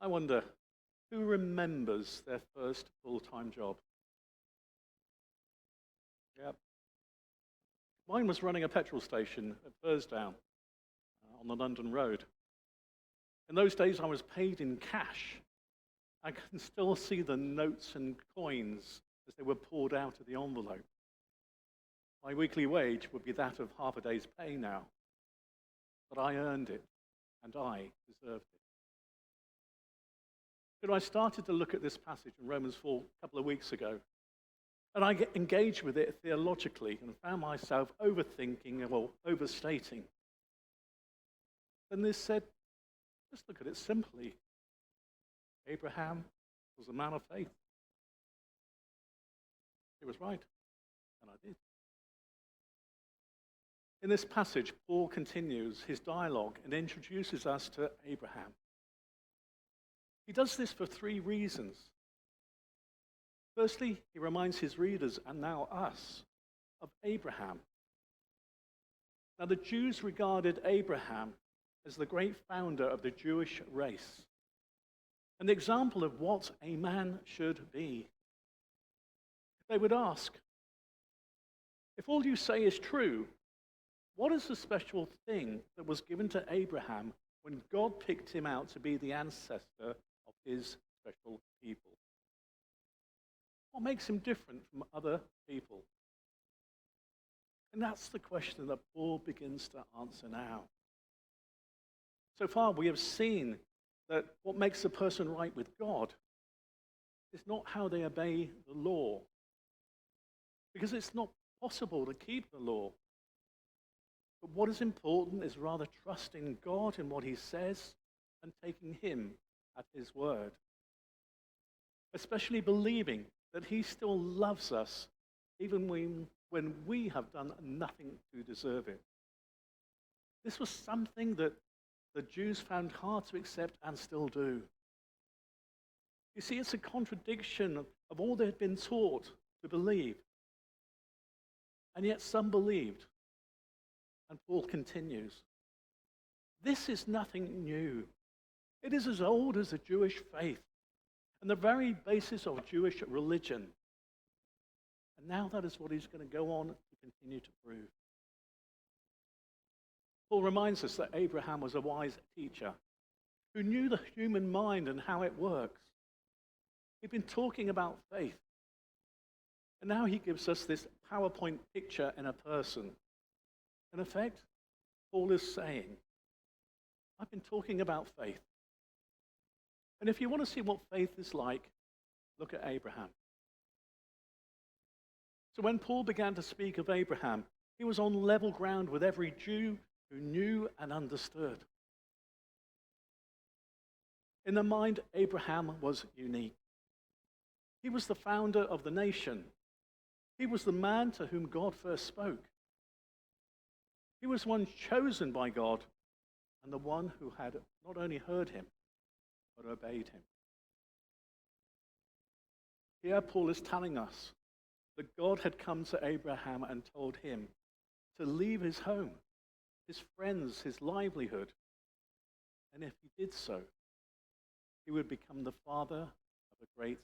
I wonder, who remembers their first full-time job? Yep. Mine was running a petrol station at Bursdown on the London Road. In those days, I was paid in cash. I can still see the notes and coins as they were poured out of the envelope. My weekly wage would be that of half a day's pay now, but I earned it, and I deserved it. But I started to look at this passage in Romans 4 a couple of weeks ago, and I engaged with it theologically and found myself overthinking or overstating. Then this said, just look at it simply. Abraham was a man of faith. He was right, and I did. In this passage, Paul continues his dialogue and introduces us to Abraham. He does this for three reasons. Firstly, he reminds his readers, and now us, of Abraham. Now, the Jews regarded Abraham as the great founder of the Jewish race, an example of what a man should be. They would ask, if all you say is true, what is the special thing that was given to Abraham when God picked him out to be the ancestor of his special people? What makes him different from other people? And that's the question that Paul begins to answer now. So far, we have seen that what makes a person right with God is not how they obey the law, because it's not possible to keep the law. But what is important is rather trusting God in what he says and taking him at his word, especially believing that he still loves us even when we have done nothing to deserve it. This was something that the Jews found hard to accept and still do. You see, it's a contradiction of all they had been taught to believe. And yet some believed. And Paul continues, this is nothing new. It is as old as the Jewish faith and the very basis of Jewish religion. And now that is what he's going to go on to continue to prove. Paul reminds us that Abraham was a wise teacher who knew the human mind and how it works. He'd been talking about faith. And now he gives us this PowerPoint picture in a person. In effect, Paul is saying, I've been talking about faith. And if you want to see what faith is like, look at Abraham. So when Paul began to speak of Abraham, he was on level ground with every Jew who knew and understood. In their mind, Abraham was unique. He was the founder of the nation. He was the man to whom God first spoke. He was one chosen by God and the one who had not only heard him, but obeyed him. Here Paul is telling us that God had come to Abraham and told him to leave his home, his friends, his livelihood. And if he did so, he would become the father of a great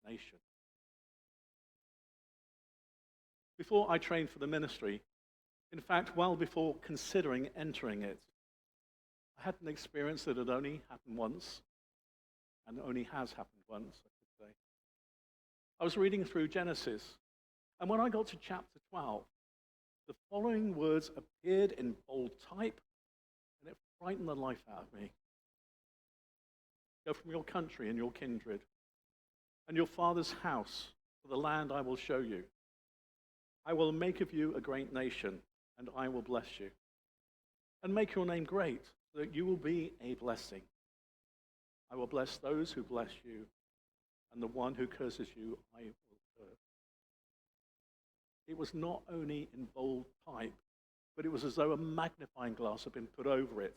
nation. Before I trained for the ministry, in fact, well before considering entering it, I had an experience that had only happened once, and only has happened once, I could say. I was reading through Genesis, and when I got to chapter 12, the following words appeared in bold type, and it frightened the life out of me. Go from your country and your kindred, and your father's house, to the land I will show you. I will make of you a great nation, and I will bless you, and make your name great, so that you will be a blessing. I will bless those who bless you, and the one who curses you I will curse. It was not only in bold type, but it was as though a magnifying glass had been put over it.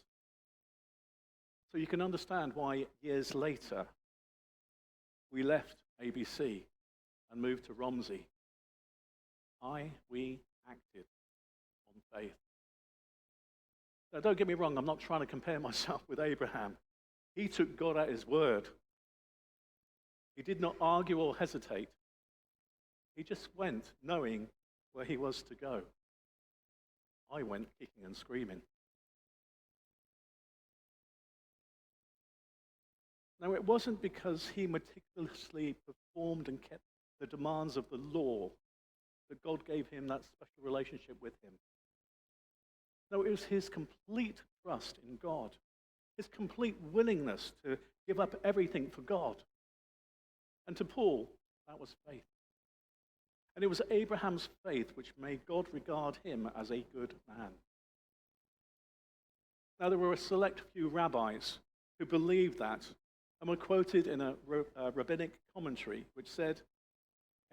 So you can understand why years later we left ABC and moved to Romsey. We acted on faith. Now, don't get me wrong, I'm not trying to compare myself with Abraham. He took God at his word. He did not argue or hesitate. He just went knowing where he was to go. I went kicking and screaming. Now, it wasn't because he meticulously performed and kept the demands of the law that God gave him that special relationship with him. No, it was his complete trust in God, his complete willingness to give up everything for God. And to Paul, that was faith. And it was Abraham's faith which made God regard him as a good man. Now, there were a select few rabbis who believed that and were quoted in a rabbinic commentary which said,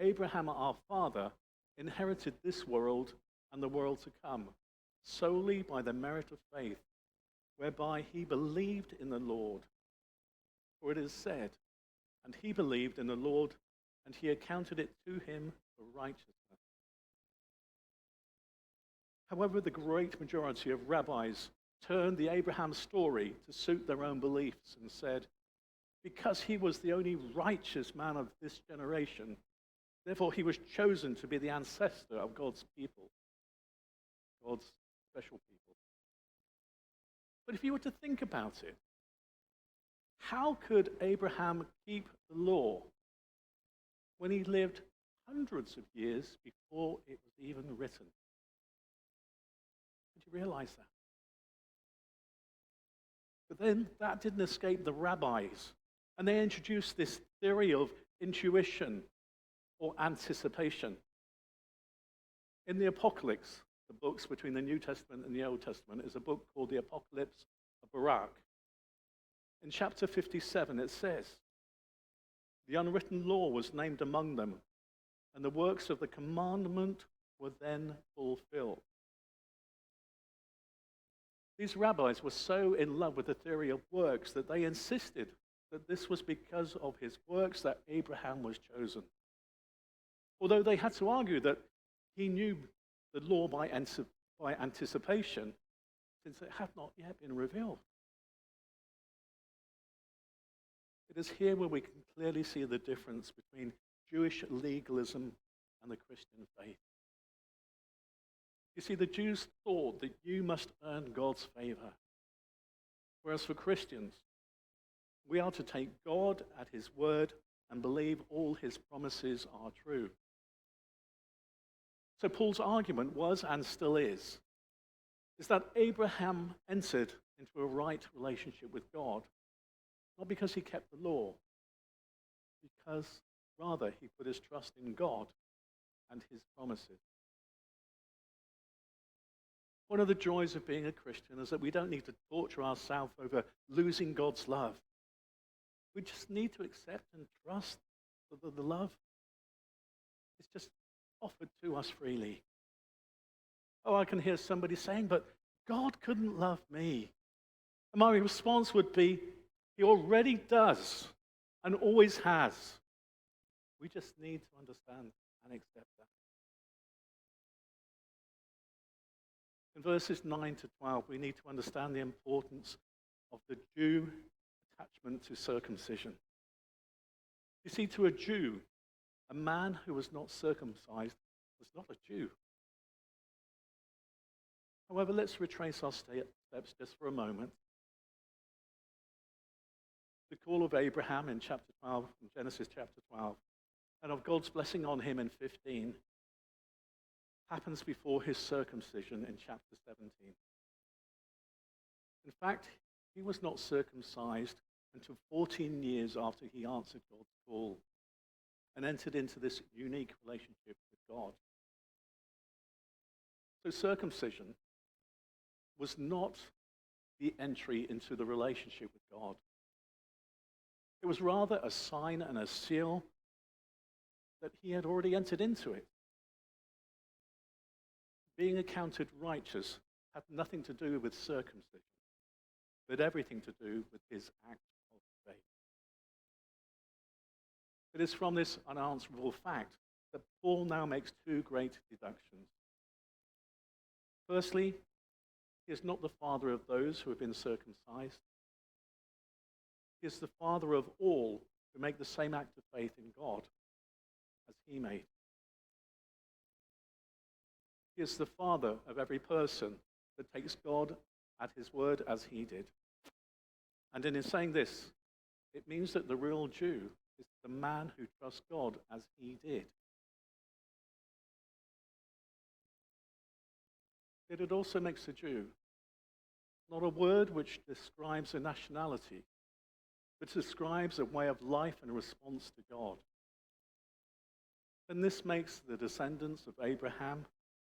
Abraham, our father, inherited this world and the world to come solely by the merit of faith, whereby he believed in the Lord. For it is said, and he believed in the Lord, and he accounted it to him for righteousness. However, the great majority of rabbis turned the Abraham story to suit their own beliefs and said, because he was the only righteous man of this generation, therefore he was chosen to be the ancestor of God's people, God's special people. But if you were to think about it, how could Abraham keep the law when he lived hundreds of years before it was even written? Did you realize that? But then that didn't escape the rabbis, and they introduced this theory of intuition or anticipation. In the Apocalypse, the books between the New Testament and the Old Testament, is a book called the Apocalypse of Baruch. In chapter 57, it says, the unwritten law was named among them, and the works of the commandment were then fulfilled. These rabbis were so in love with the theory of works that they insisted that this was because of his works that Abraham was chosen. Although they had to argue that he knew the law by anticipation, since it had not yet been revealed. It is here where we can clearly see the difference between Jewish legalism and the Christian faith. You see, the Jews thought that you must earn God's favor, whereas for Christians, we are to take God at his word and believe all his promises are true. So Paul's argument was, and still is that Abraham entered into a right relationship with God, not because he kept the law, because rather he put his trust in God and his promises. One of the joys of being a Christian is that we don't need to torture ourselves over losing God's love. We just need to accept and trust that the love is just offered to us freely. Oh, I can hear somebody saying, but God couldn't love me. And my response would be, he already does and always has. We just need to understand and accept that. In verses 9 to 12, we need to understand the importance of the Jew attachment to circumcision. You see, to a Jew, a man who was not circumcised was not a Jew. However, let's retrace our steps just for a moment. The call of Abraham in chapter 12, in Genesis chapter 12, and of God's blessing on him in 15, happens before his circumcision in chapter 17. In fact, he was not circumcised until 14 years after he answered God's call and entered into this unique relationship with God. So circumcision was not the entry into the relationship with God. It was rather a sign and a seal that he had already entered into it. Being accounted righteous had nothing to do with circumcision, but everything to do with his act of faith. It is from this unanswerable fact that Paul now makes two great deductions. Firstly, he is not the father of those who have been circumcised. He is the Father of all who make the same act of faith in God as he made. He is the Father of every person that takes God at his word as he did. And in his saying this, it means that the real Jew is the man who trusts God as he did. Yet it also makes a Jew not a word which describes a nationality, but describes a way of life and response to God. And this makes the descendants of Abraham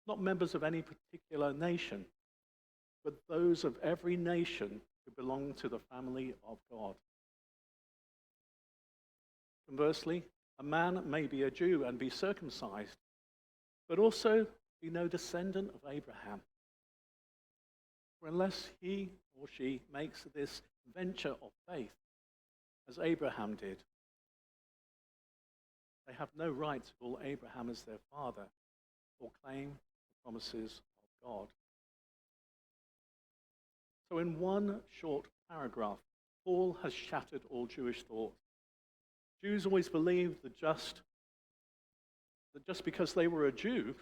not members of any particular nation, but those of every nation who belong to the family of God. Conversely, a man may be a Jew and be circumcised, but also be no descendant of Abraham. For unless he or she makes this venture of faith, as Abraham did, they have no right to call Abraham as their father or claim the promises of God. So in one short paragraph, Paul has shattered all Jewish thought. Jews always believed that just because they were a Jew,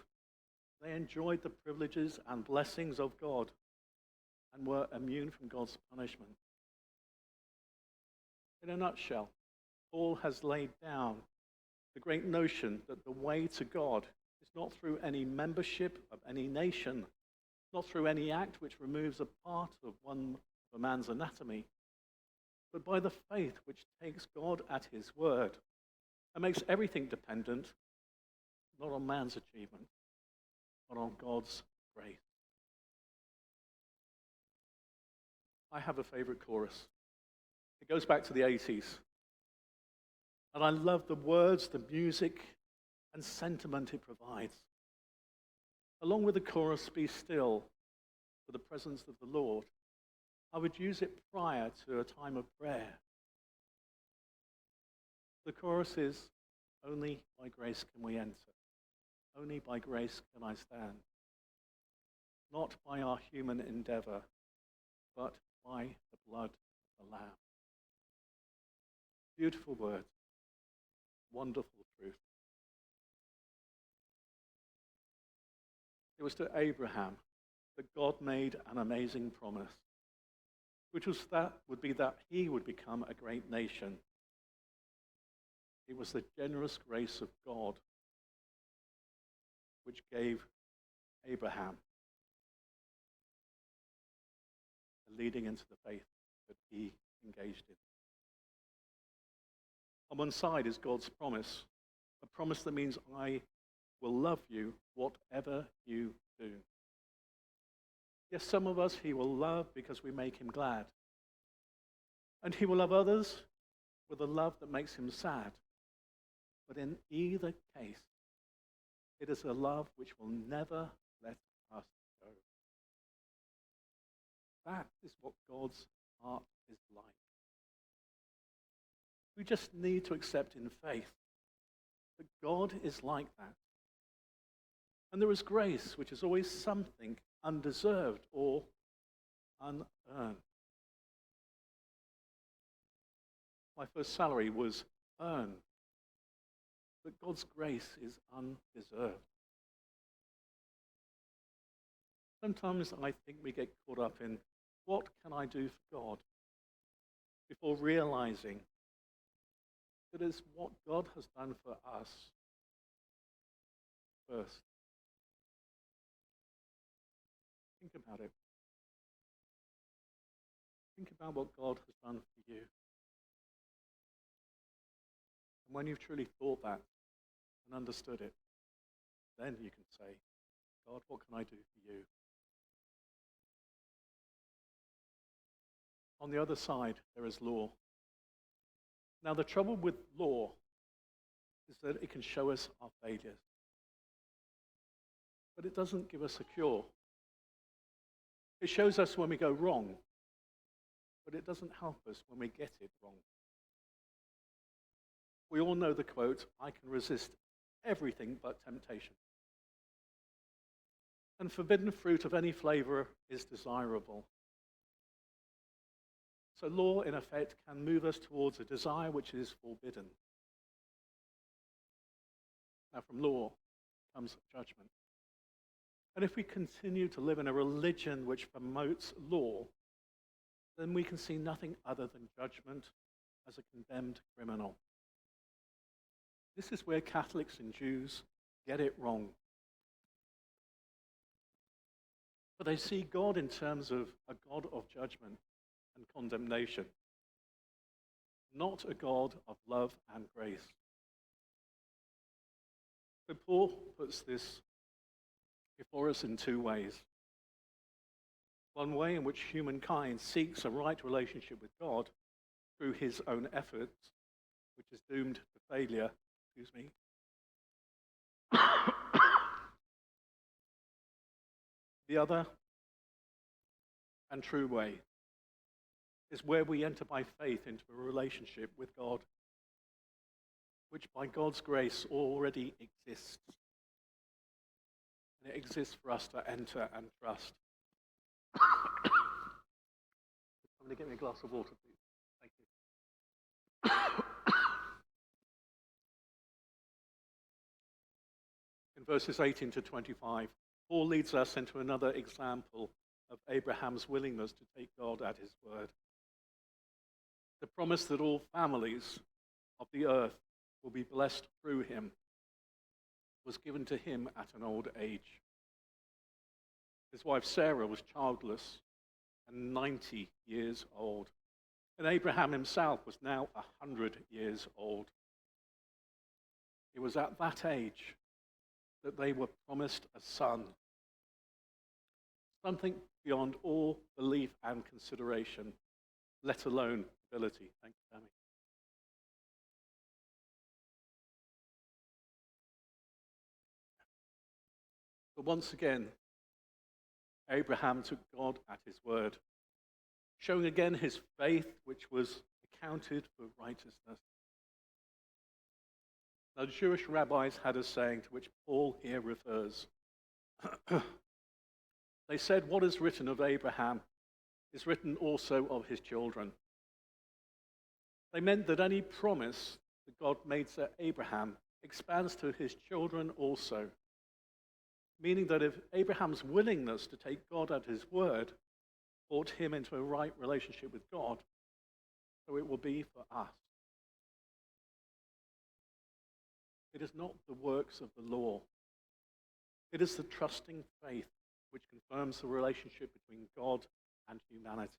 they enjoyed the privileges and blessings of God and were immune from God's punishment. In a nutshell, Paul has laid down the great notion that the way to God is not through any membership of any nation, not through any act which removes a part of a man's anatomy, but by the faith which takes God at his word and makes everything dependent, not on man's achievement, but on God's grace. I have a favorite chorus. It goes back to the 80s. And I love the words, the music, and sentiment it provides. Along with the chorus, "Be still for the presence of the Lord," I would use it prior to a time of prayer. The chorus is, "Only by grace can we enter. Only by grace can I stand. Not by our human endeavor, but by the blood of the Lamb." Beautiful words. Wonderful truth. It was to Abraham that God made an amazing promise, which would be that he would become a great nation. It was the generous grace of God which gave Abraham the leading into the faith that he engaged in. On one side is God's promise, a promise that means I will love you whatever you do. Yes, some of us he will love because we make him glad. And he will love others with a love that makes him sad. But in either case, it is a love which will never let us go. That is what God's heart is like. We just need to accept in faith that God is like that. And there is grace, which is always something undeserved or unearned. My first salary was earned, but God's grace is undeserved. Sometimes I think we get caught up in, what can I do for God? Before realizing that it's what God has done for us first. Think about it. Think about what God has done for you. And when you've truly thought that and understood it, then you can say, God, what can I do for you? On the other side, there is law. Now, the trouble with law is that it can show us our failures. But it doesn't give us a cure. It shows us when we go wrong, but it doesn't help us when we get it wrong. We all know the quote, "I can resist everything but temptation." And forbidden fruit of any flavor is desirable. So law, in effect, can move us towards a desire which is forbidden. Now, from law comes judgment. And if we continue to live in a religion which promotes law, then we can see nothing other than judgment as a condemned criminal. This is where Catholics and Jews get it wrong. For they see God in terms of a God of judgment and condemnation, not a God of love and grace. So Paul puts this before us in two ways. One way in which humankind seeks a right relationship with God through his own efforts, which is doomed to failure. The other and true way is where we enter by faith into a relationship with God, which by God's grace already exists. And it exists for us to enter and trust. Somebody get me a glass of water, please. Thank you. In verses 18 to 25, Paul leads us into another example of Abraham's willingness to take God at his word. The promise that all families of the earth will be blessed through him was given to him at an old age. His wife Sarah was childless and 90 years old. And Abraham himself was now 100 years old. It was at that age that they were promised a son. Something beyond all belief and consideration, let alone ability. Thank you, Tammy. But once again, Abraham took God at his word, showing again his faith, which was accounted for righteousness. Now, the Jewish rabbis had a saying to which Paul here refers. They said, what is written of Abraham is written also of his children. They meant that any promise that God made to Abraham expands to his children also. Meaning that if Abraham's willingness to take God at his word brought him into a right relationship with God, so it will be for us. It is not the works of the law. It is the trusting faith which confirms the relationship between God and humanity.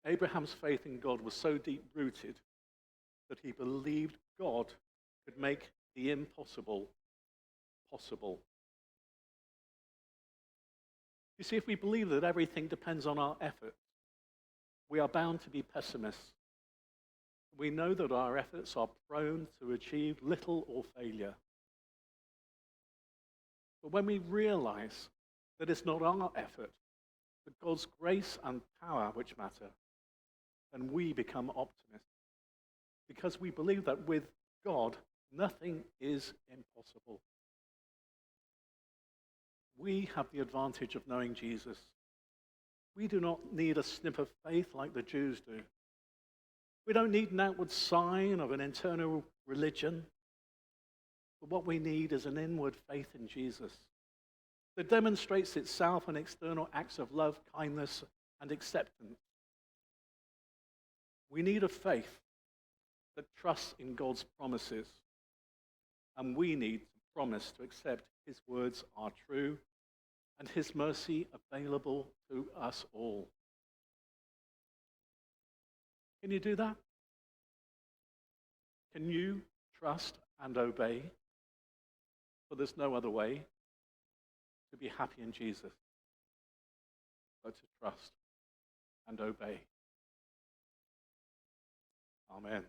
Abraham's faith in God was so deep-rooted that he believed God could make the impossible possible. You see, if we believe that everything depends on our efforts, we are bound to be pessimists. We know that our efforts are prone to achieve little or failure. But when we realize that it's not our effort, but God's grace and power which matter, then we become optimists. Because we believe that with God, nothing is impossible. We have the advantage of knowing Jesus. We do not need a snip of faith like the Jews do. We don't need an outward sign of an internal religion. But what we need is an inward faith in Jesus that demonstrates itself in external acts of love, kindness, and acceptance. We need a faith that trusts in God's promises. And we need to promise to accept his words are true and his mercy available to us all. Can you do that? Can you trust and obey? For there's no other way to be happy in Jesus but to trust and obey. Amen.